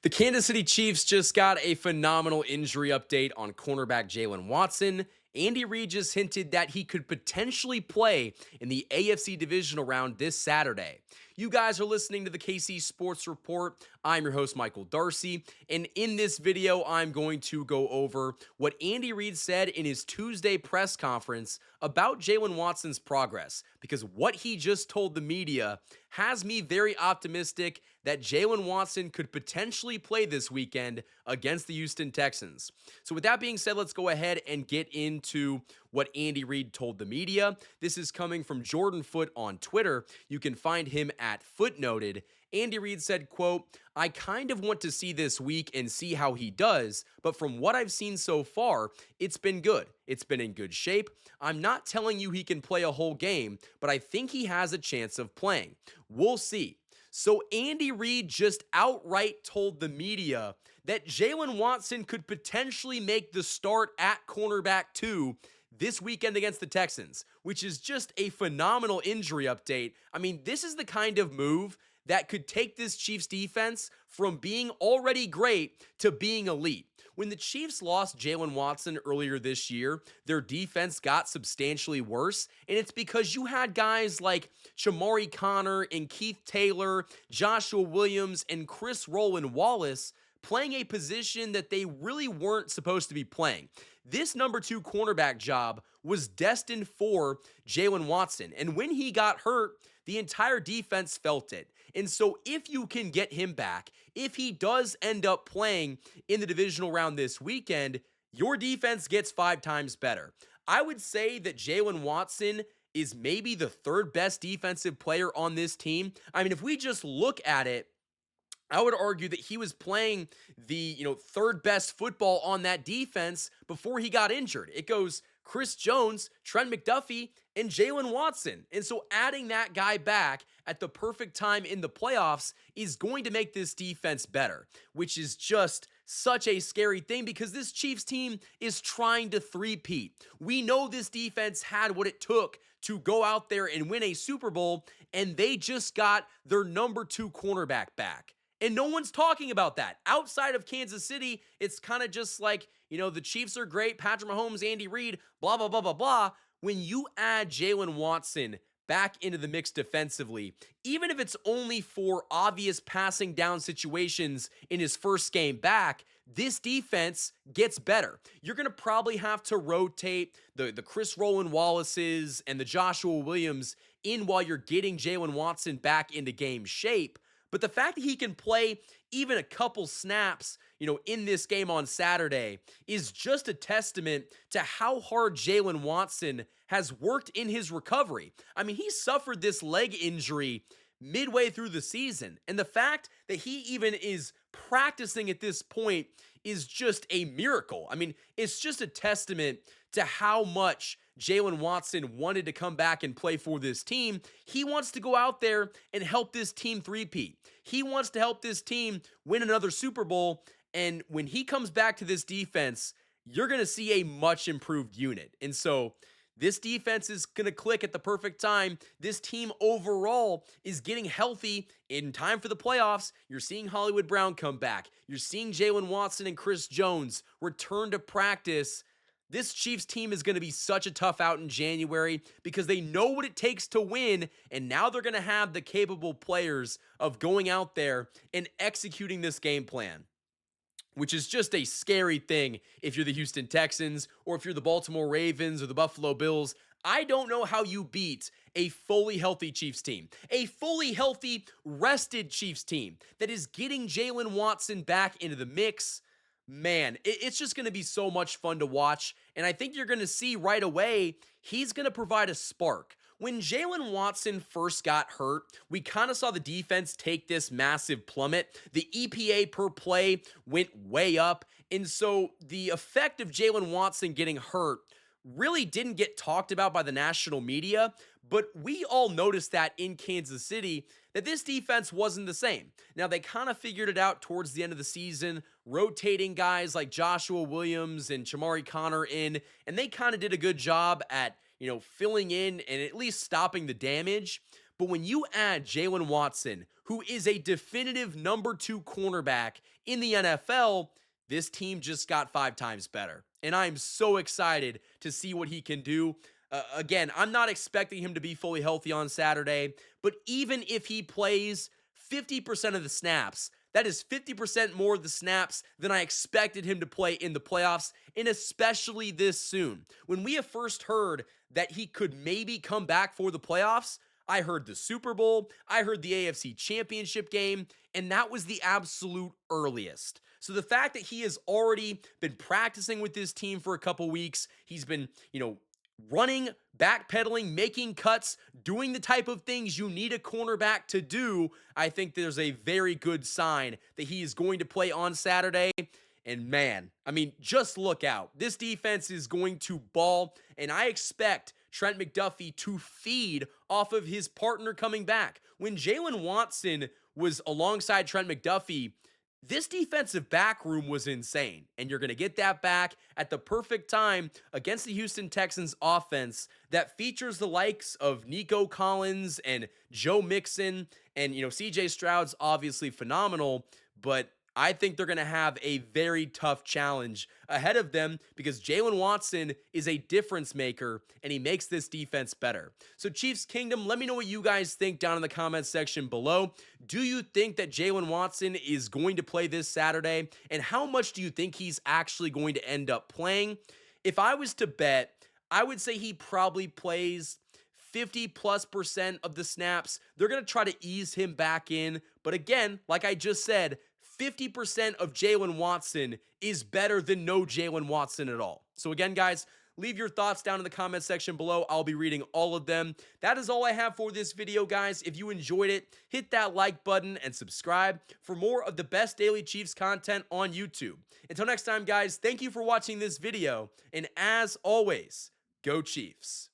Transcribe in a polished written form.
The Kansas City Chiefs just got a phenomenal injury update on cornerback Jaylen Watson. Andy Reid just hinted that he could potentially play in the AFC divisional round this Saturday. You guys are listening to the KC Sports Report. I'm your host, Michael Darcy, and in this video, I'm going to go over what Andy Reid said in his Tuesday press conference about Jaylen Watson's progress, because what he just told the media has me very optimistic that Jaylen Watson could potentially play this weekend against the Houston Texans. So with that being said, let's go ahead and get into what Andy Reid told the media. This is coming from Jordan Foot on Twitter. You can find him at Footnoted. Andy Reid said, quote, "I kind of want to see this week and see how he does, but from what I've seen so far, it's been good. It's been in good shape. I'm not telling you he can play a whole game, but I think he has a chance of playing. We'll see." So Andy Reid just outright told the media that Jaylen Watson could potentially make the start at cornerback 2 this weekend against the Texans, which is just a phenomenal injury update. I mean, this is the kind of move that could take this Chiefs defense from being already great to being elite. When the Chiefs lost Jaylen Watson earlier this year, their defense got substantially worse, and it's because you had guys like Shamari Connor and Keith Taylor, Joshua Williams, and Chris Roland Wallace playing a position that they really weren't supposed to be playing. This number 2 cornerback job was destined for Jaylen Watson, and when he got hurt, the entire defense felt it. And so if you can get him back, if he does end up playing in the divisional round this weekend, your defense gets 5 times better. I would say that Jaylen Watson is maybe the third best defensive player on this team. I mean, if we just look at it, I would argue that he was playing the, third best football on that defense before he got injured. It goes Chris Jones, Trent McDuffie, and Jaylen Watson. And so adding that guy back at the perfect time in the playoffs is going to make this defense better, which is just such a scary thing because this Chiefs team is trying to three-peat. We know this defense had what it took to go out there and win a Super Bowl, and they just got their number 2 cornerback back. And no one's talking about that. Outside of Kansas City, it's kind of just like, the Chiefs are great, Patrick Mahomes, Andy Reid, blah, blah, blah, blah, blah. When you add Jaylen Watson back into the mix defensively, even if it's only for obvious passing down situations in his first game back, this defense gets better. You're going to probably have to rotate the Chris Roland Wallaces and the Joshua Williams in while you're getting Jaylen Watson back into game shape. But the fact that he can play even a couple snaps, in this game on Saturday is just a testament to how hard Jaylen Watson has worked in his recovery. I mean, he suffered this leg injury midway through the season, and the fact that he even is practicing at this point is just a miracle. I mean, it's just a testament to how much Jaylen Watson wanted to come back and play for this team. He wants to go out there and help this team three-peat. He wants to help this team win another Super Bowl, and when he comes back to this defense, you're going to see a much improved unit. And so this defense is going to click at the perfect time. This team overall is getting healthy in time for the playoffs. You're seeing Hollywood Brown come back. You're seeing Jaylen Watson and Chris Jones return to practice. This Chiefs team is going to be such a tough out in January because they know what it takes to win, and now they're going to have the capable players of going out there and executing this game plan, which is just a scary thing if you're the Houston Texans or if you're the Baltimore Ravens or the Buffalo Bills. I don't know how you beat a fully healthy Chiefs team, a fully healthy, rested Chiefs team that is getting Jaylen Watson back into the mix. Man, it's just going to be so much fun to watch, and I think you're going to see right away he's going to provide a spark. When Jaylen Watson first got hurt, we kind of saw the defense take this massive plummet. The EPA per play went way up, and so the effect of Jaylen Watson getting hurt really didn't get talked about by the national media, but we all noticed that in Kansas City, that this defense wasn't the same. Now, they kind of figured it out towards the end of the season, rotating guys like Joshua Williams and Shamari Connor in, and they kind of did a good job at, filling in and at least stopping the damage. But when you add Jaylen Watson, who is a definitive number 2 cornerback in the NFL, this team just got 5 times better. And I'm so excited to see what he can do. Again, I'm not expecting him to be fully healthy on Saturday, but even if he plays 50% of the snaps, that is 50% more of the snaps than I expected him to play in the playoffs, and especially this soon. When we have first heard that he could maybe come back for the playoffs, I heard the Super Bowl, I heard the AFC Championship game, and that was the absolute earliest. So the fact that he has already been practicing with this team for a couple weeks, he's been, running, backpedaling, making cuts, doing the type of things you need a cornerback to do, I think there's a very good sign that he is going to play on Saturday. And man, I mean, just look out. This defense is going to ball, and I expect Trent McDuffie to feed off of his partner coming back. When Jaylen Watson was alongside Trent McDuffie, this defensive back room was insane, and you're going to get that back at the perfect time against the Houston Texans offense that features the likes of Nico Collins and Joe Mixon, and CJ Stroud's obviously phenomenal, but I think they're going to have a very tough challenge ahead of them because Jaylen Watson is a difference maker and he makes this defense better. So Chiefs Kingdom, let me know what you guys think down in the comments section below. Do you think that Jaylen Watson is going to play this Saturday? And how much do you think he's actually going to end up playing? If I was to bet, I would say he probably plays 50+% of the snaps. They're going to try to ease him back in. But again, like I just said, 50% of Jaylen Watson is better than no Jaylen Watson at all. So again, guys, leave your thoughts down in the comment section below. I'll be reading all of them. That is all I have for this video, guys. If you enjoyed it, hit that like button and subscribe for more of the best daily Chiefs content on YouTube. Until next time, guys, thank you for watching this video. And as always, go Chiefs.